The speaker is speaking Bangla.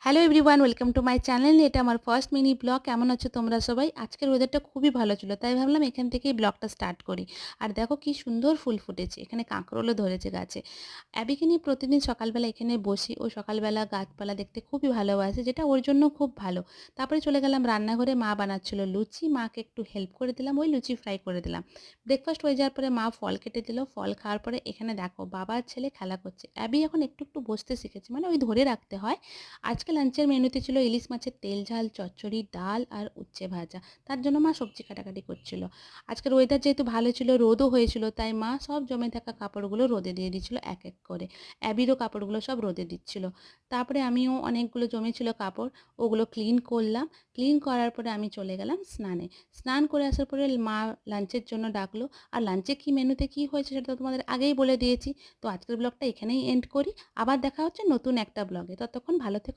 Hello everyone, welcome to my channel. এটা আমার ফার্স্ট মিনি ব্লগ। কেমন আছো তোমরা সবাই? আজকের ওয়েদারটা খুবই ভালো ছিল, তাই ভাবলাম এখান থেকেই ব্লগটা স্টার্ট করি। আর দেখো কি সুন্দর ফুল ফুটেছে, এখানে কাঁকরোলও ধরেছে গাছে। অ্যাবিকে নিয়ে প্রতিদিন সকালবেলা এখানে বসি। ও সকালবেলা গাছপালা দেখতে খুবই ভালোবাসে, যেটা ওর জন্য খুব ভালো। তারপরে চলে গেলাম রান্নাঘরে, মা বানাচ্ছিল লুচি। মাকে একটু হেল্প করে দিলাম, ওই লুচি ফ্রাই করে দিলাম। ব্রেকফাস্ট হয়ে যাওয়ার পরে মা ফল কেটে দিল। ফল খাওয়ার পরে এখানে দেখো বাবা আর ছেলে খেলা করছে। অ্যাবি এখন একটু একটু বসতে শিখেছে, মানে ওই ধরে রাখতে হয়। আজকে লাঞ্চের মেনুতে ছিল ইলিশ মাছের তেল ঝাল চচ্চড়ি, ডাল আর উচ্ছে ভাজা। তার জন্য মা সবজি কাটাকাটি করছিল। আজকের ওয়েদার যেহেতু ভালো ছিল, রোদও হয়েছিল, তাই মা সব জমে থাকা কাপড়গুলো রোদে দিয়ে দিচ্ছিল এক এক করে। অ্যাবিরও কাপড়গুলো সব রোদে দিচ্ছিল। তারপরে আমিও অনেকগুলো জমেছিল কাপড়, ওগুলো ক্লিন করলাম। ক্লিন করার পরে আমি চলে গেলাম স্নানে। স্নান করে আসার পরে মা লাঞ্চের জন্য ডাকলো। আর লাঞ্চে কী মেনুতে কী হয়েছে সেটা তো তোমাদের আগেই বলে দিয়েছি। তো আজকের ব্লগটা এখানেই এন্ড করি। আবার দেখা হচ্ছে নতুন একটা ব্লগে। ততক্ষণ ভালো থেকো।